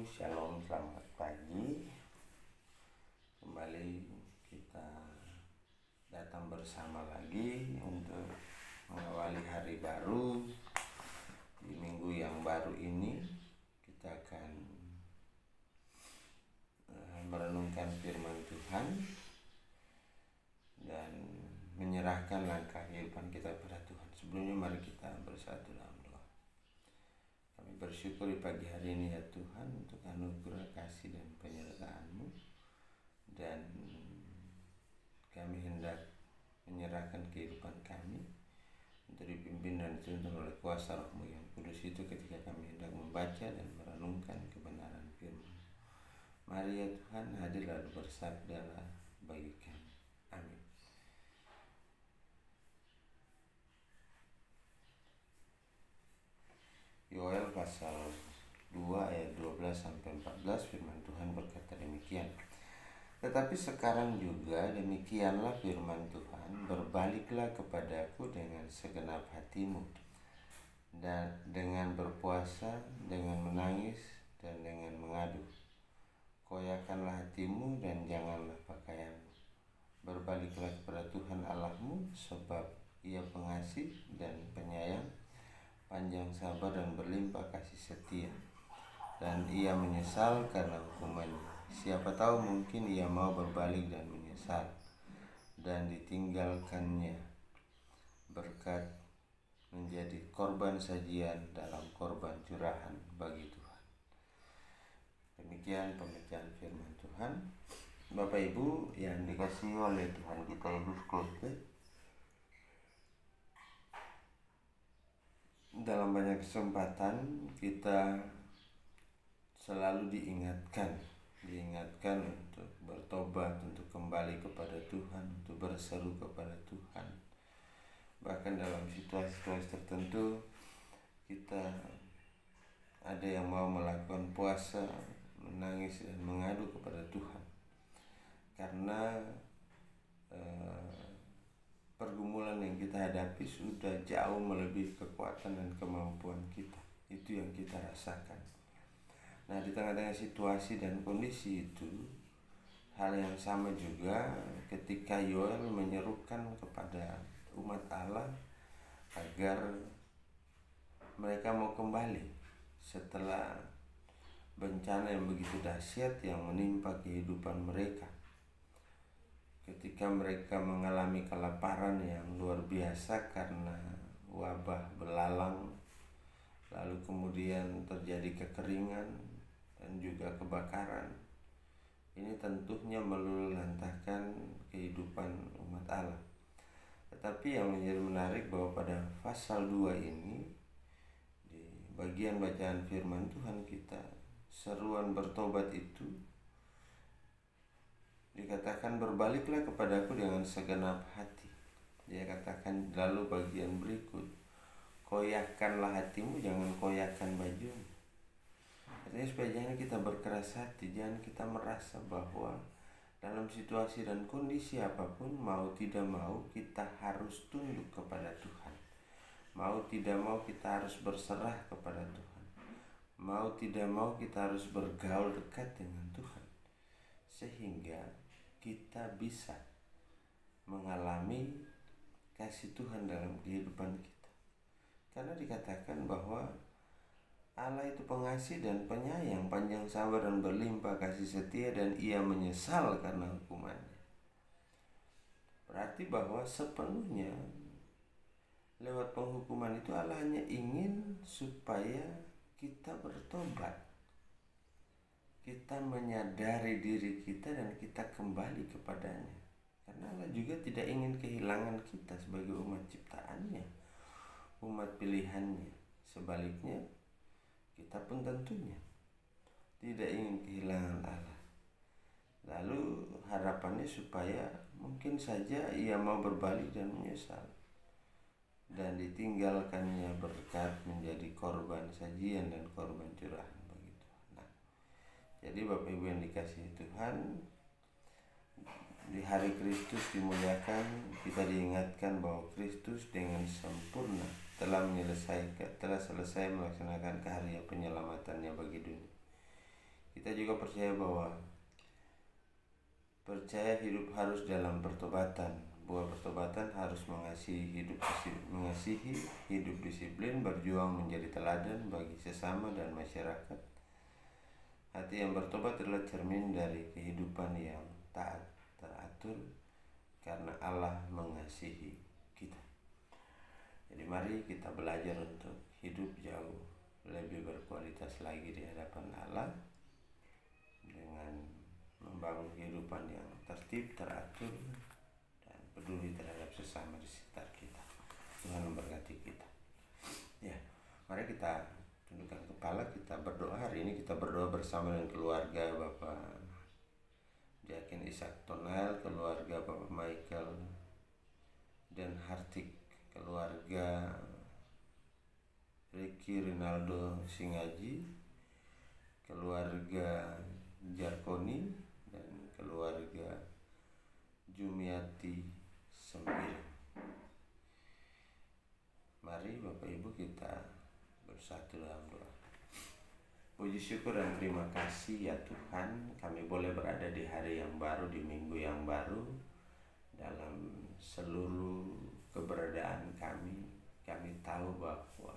Shalom, selamat pagi. Kembali kita datang bersama lagi untuk mengawali hari baru. Di minggu yang baru ini kita akan merenungkan firman Tuhan dan menyerahkan langkah kehidupan kita pada Tuhan. Sebelumnya mari kita bersatu dalam doa. Kami bersyukur di pagi hari ini ya Tuhan untuk anugerah kasih dan penyertaan-Mu, dan kami hendak menyerahkan kehidupan kami untuk dipimpin dan dituntun oleh kuasa Roh-Mu yang kudus itu ketika kami hendak membaca dan merenungkan kebenaran firman. Mari ya Tuhan, hadir lalu bersabdalah bagi kami. Amin. Yoel pasal 2 ayat 12-14 firman Tuhan berkata demikian. Tetapi sekarang juga demikianlah firman Tuhan, berbaliklah kepadaku dengan segenap hatimu, dan dengan berpuasa, dengan menangis, dan dengan mengadu. Koyakanlah hatimu dan janganlah pakaianmu. Berbaliklah kepada Tuhan Allahmu, sebab Ia pengasih dan penyayang, panjang sabar dan berlimpah kasih setia, dan Ia menyesal karena hukumannya. Siapa tahu mungkin Ia mau berbalik dan menyesal dan ditinggalkannya berkat menjadi korban sajian dalam korban curahan bagi Tuhan. Demikian pembacaan firman Tuhan. Bapak Ibu yang dikasihi oleh Tuhan kita Yesus Kristus, dalam banyak kesempatan kita selalu diingatkan untuk bertobat, untuk kembali kepada Tuhan, untuk berseru kepada Tuhan. Bahkan dalam situasi-situasi tertentu kita ada yang mau melakukan puasa, menangis dan mengadu kepada Tuhan karena pergumulan yang kita hadapi sudah jauh melebihi kekuatan dan kemampuan kita. Itu yang kita rasakan. Nah, di tengah-tengah situasi dan kondisi itu, hal yang sama juga ketika Yoel menyerukan kepada umat Allah agar mereka mau kembali setelah bencana yang begitu dahsyat yang menimpa kehidupan mereka. Ketika mereka mengalami kelaparan yang luar biasa karena wabah belalang, lalu kemudian terjadi kekeringan dan juga kebakaran. Ini tentunya meluluhlantahkan kehidupan umat Allah. Tetapi yang menjadi menarik bahwa pada pasal 2 ini, di bagian bacaan firman Tuhan kita, seruan bertobat itu dikatakan berbaliklah kepadaku dengan segenap hati. Dia katakan lalu bagian berikut, koyakkanlah hatimu, jangan koyakkan bajumu. Artinya supaya jangan kita berkeras hati, jangan kita merasa bahwa dalam situasi dan kondisi apapun, mau tidak mau kita harus tunduk kepada Tuhan. Mau tidak mau kita harus berserah kepada Tuhan. Mau tidak mau kita harus bergaul dekat dengan Tuhan, sehingga kita bisa mengalami kasih Tuhan dalam kehidupan kita. Karena dikatakan bahwa Allah itu pengasih dan penyayang, panjang sabar dan berlimpah kasih setia, dan Ia menyesal karena hukumannya. Berarti bahwa sepenuhnya lewat penghukuman itu Allah hanya ingin supaya kita bertobat. Kita menyadari diri kita dan kita kembali kepadanya. Karena Allah juga tidak ingin kehilangan kita sebagai umat ciptaannya, umat pilihannya. Sebaliknya, kita pun tentunya tidak ingin kehilangan Allah. Lalu harapannya supaya mungkin saja Ia mau berbalik dan menyesal, dan ditinggalkannya berkat menjadi korban sajian dan korban curahan bagi Tuhan. Nah, jadi Bapak Ibu yang dikasihi Tuhan, di hari Kristus dimuliakan, kita diingatkan bahwa Kristus dengan sempurna telah selesai melaksanakan karya penyelamatannya bagi dunia. Kita juga percaya hidup harus dalam pertobatan. Buah pertobatan harus mengasihi hidup disiplin, berjuang menjadi teladan bagi sesama dan masyarakat. Hati yang bertobat adalah cermin dari kehidupan yang taat, teratur, karena Allah mengasihi kita. Jadi mari kita belajar untuk hidup jauh lebih berkualitas lagi di hadapan Allah, dengan membangun kehidupan yang tertib, teratur, dan peduli terhadap sesama di sekitar kita. Tuhan memberkati kita. Ya, mari kita tundukkan kepala, kita berdoa. Hari ini kita berdoa bersama dengan keluarga Bapak Jakin Ishak Tonal, keluarga Bapak Michael dan Hartik, keluarga Ricky Rinaldo Singaji, keluarga Jarkoni, dan keluarga Jumiati Sembiring. Mari Bapak Ibu kita bersatu dalam doa. Puji syukur dan terima kasih ya Tuhan, kami boleh berada di hari yang baru, di minggu yang baru. Dalam seluruh keberadaan kami tahu bahwa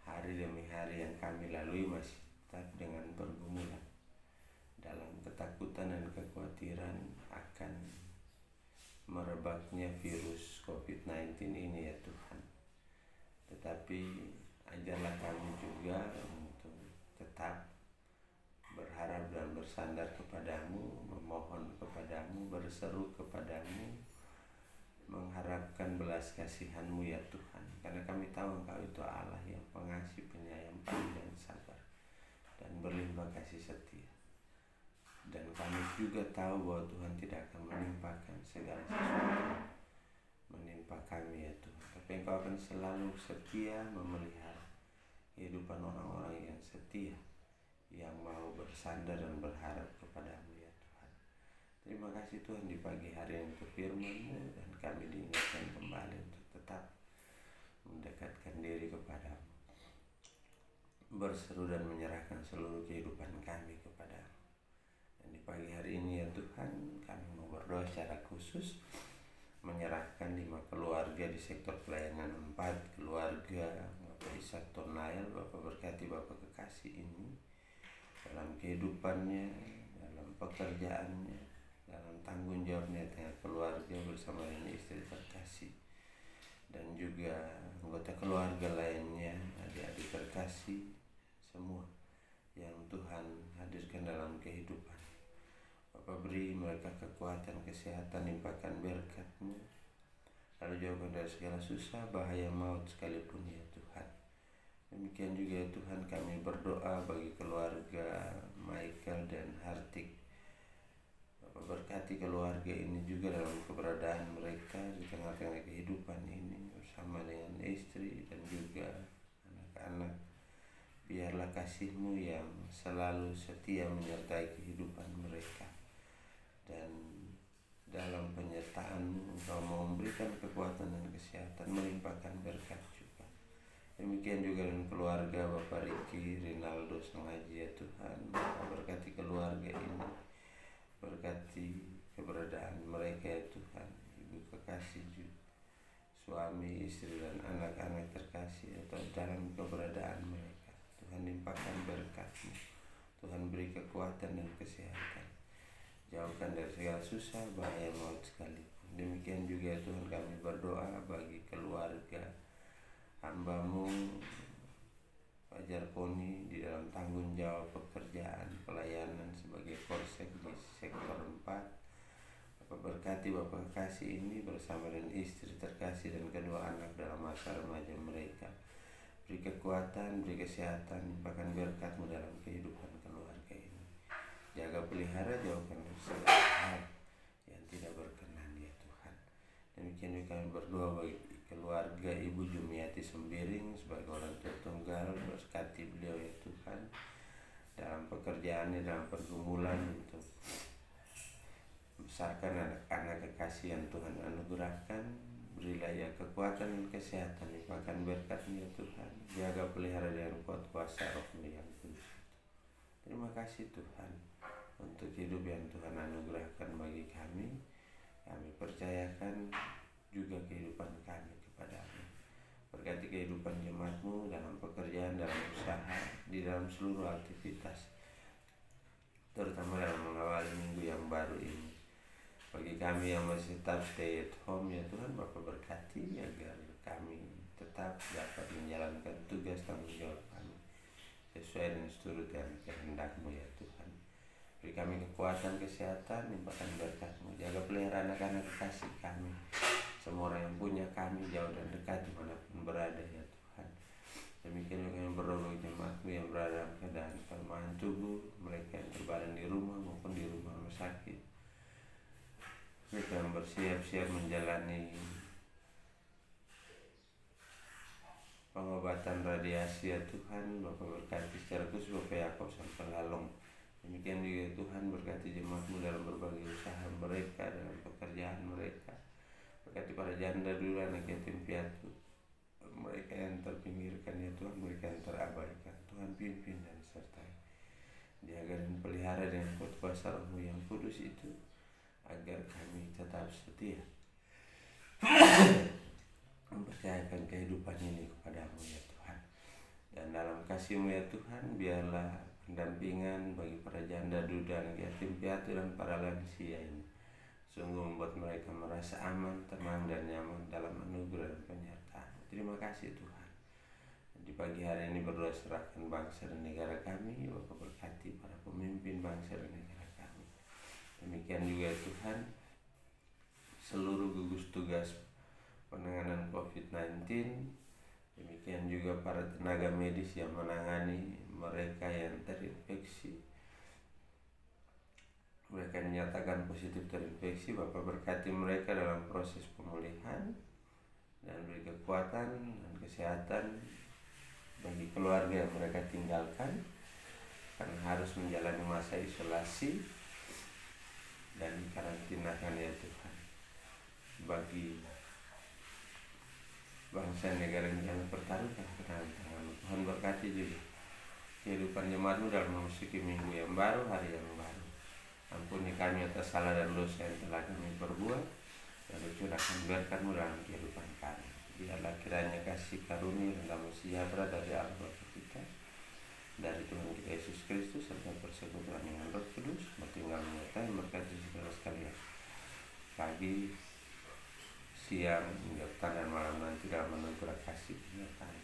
hari demi hari yang kami lalui masih tetap dengan pergumulan, dalam ketakutan dan kekhawatiran akan merebaknya virus COVID-19 ini ya Tuhan. Tetapi ajarlah kami juga untuk tetap berharap dan bersandar kepadamu, memohon kepadamu, berseru kepadamu, mengharapkan belas kasihan-Mu ya Tuhan. Karena kami tahu Engkau itu Allah yang pengasih, penyayang, dan sabar, dan berlimpah kasih setia. Dan kami juga tahu bahwa Tuhan tidak akan menimpakan segala sesuatu menimpa kami ya Tuhan, tapi Engkau akan selalu setia memelihara kehidupan orang-orang yang setia, yang mau bersandar dan berharap kepadamu ya Tuhan. Terima kasih Tuhan di pagi hari ini untuk firman-Mu, dan kami diingatkan kembali untuk tetap mendekatkan diri kepadamu, berseru dan menyerahkan seluruh kehidupan kami kepadamu. Dan di pagi hari ini ya Tuhan, kami mau berdoa secara khusus, menyerahkan 5 keluarga di sektor pelayanan 4, keluarga Bapak Ishak Tonal. Bapak berkati Bapak kekasih ini dalam kehidupannya, dalam pekerjaannya, dalam tanggung jawabnya dengan keluarga bersama dengan istri terkasih, dan juga anggota keluarga lainnya, adik-adik terkasih semua yang Tuhan hadirkan dalam kehidupan. Bapak beri mereka kekuatan, kesehatan, limpahkan berkat-Mu, lalu jauhkan dari segala susah, bahaya, maut sekalipun ya Tuhan. Demikian juga ya Tuhan, kami berdoa bagi keluarga Michael dan Hartik. Bapak berkati keluarga ini juga dalam keberadaan mereka di tengah-tengah kehidupan ini, bersama dengan istri dan juga anak-anak. Biarlah kasih-Mu yang selalu setia menyertai kehidupan mereka, dan dalam penyertaan-Mu Engkau mau memberikan kekuatan dan kesehatan, melimpahkan berkat juga. Demikian juga dengan keluarga Bapak Ricky Rinaldo Sengaji ya Tuhan. Bapak berkati keluarga ini, berkati keberadaan mereka ya Tuhan, ibu kekasih juga, suami, istri, dan anak-anak terkasih atau dalam keberadaan mereka. Tuhan limpahkan berkat-Mu, Tuhan beri kekuatan dan kesehatan, jauhkan dari segala susah, bahaya, maut sekalipun. Demikian juga Tuhan, kami berdoa bagi keluarga hamba-Mu Pak Jarkoni di dalam tanggung jawab pekerjaan pelayanan sebagai Polsek di sektor 4. Bapak berkati Bapak kasih ini bersama dengan istri terkasih dan kedua anak dalam masa remaja mereka. Beri kekuatan, beri kesehatan, limpahkan berkat-Mu dalam kehidupan keluarga ini. Jaga pelihara, jauhkan dari segala hal yang tidak berkenan ya Tuhan. Demikian juga kami berdoa bagi keluarga Ibu Jumiati Sembiring sebagai orang tua tunggal. Berkati beliau ya Tuhan dalam pekerjaannya, dalam pergumulan untuk membesarkan anak-anak kekasih yang Tuhan anugerahkan. Berilah ya kekuatan dan kesehatan, limpahkan berkat-Mu ya Tuhan. Jaga pelihara dengan kuat kuasa Roh-Mu yang kudus. Terima Terima kasih Tuhan untuk hidup yang Tuhan anugerahkan bagi kami. Kami percayakan juga kehidupan kami kepadamu. Berkati kehidupan jemaat-Mu dalam pekerjaan, dalam usaha, di dalam seluruh aktivitas, terutama dalam mengawali minggu yang baru ini. Bagi kami yang masih tetap stay at home, ya Tuhan, Bapa berkati agar kami tetap dapat menjalankan tugas tanggung jawab kami sesuai dengan seturut dan kehendak-Mu, ya Tuhan. Beri kami kekuatan, kesehatan, limpahkan berkat-Mu. Jaga pelihara anak-anak kekasih kami, semua orang yang punya kami, jauh dan dekat dimanapun berada, ya Tuhan. Demikian juga yang berdoa jemaat-Mu yang berada dalam keadaan kelemahan tubuh, mereka yang terbaring di rumah maupun di rumah sakit, mereka yang bersiap-siap menjalani pengobatan radiasi, ya Tuhan. Bapak berkati secara khusus Bapak Yakob sampai Lalong. Demikian juga Tuhan berkati jemaat-Mu dalam berbagai usaha mereka, dalam pekerjaan mereka. Berkati para janda dulu, anak yatim piatu, mereka yang terpinggirkan, ya Tuhan, mereka yang terabaikan. Tuhan pimpin dan sertai, jaga dan pelihara dengan kuat kuasa Roh-Mu yang kudus itu, agar kami tetap setia mempercayakan kehidupan ini kepada-Mu, ya Tuhan. Dan dalam kasih-Mu, ya Tuhan, biarlah pendampingan bagi para janda, duda, anak yatim piatu, dan para lansia ini sungguh membuat mereka merasa aman, tenang, dan nyaman dalam anugerah dan penyertaan. Terima kasih Tuhan. Di pagi hari ini berdoa serahkan bangsa dan negara kami. Bapak berkati para pemimpin bangsa dan negara kami. Demikian juga Tuhan, seluruh gugus tugas penanganan COVID-19. Demikian juga para tenaga medis yang menangani mereka yang terinfeksi, mereka dinyatakan positif terinfeksi. Bapak berkati mereka dalam proses pemulihan dan beri kekuatan dan kesehatan bagi keluarga yang mereka tinggalkan karena harus menjalani masa isolasi dan dikarantinakan, ya Tuhan. Bagi bangsa negara yang kami pertaruhkan ke dalam tangan-Mu, Tuhan berkati juga kehidupan jemaat-Mu dalam memasuki minggu yang baru, hari yang baru. Ampuni kami atas salah dan dosa yang telah kami perbuat, dan curahkan berkat-Mu dalam kehidupan kami. Biarlah kiranya kasih karunia dan damai sejahtera dari Allah Bapa kita, dari Tuhan kita Yesus Kristus, serta persekutuan dengan Roh Kudus bertinggal menyertai memberkati saudara sekalian pagi, siang, hingga petang dan malam nanti dalam anugerah kasih penyertaan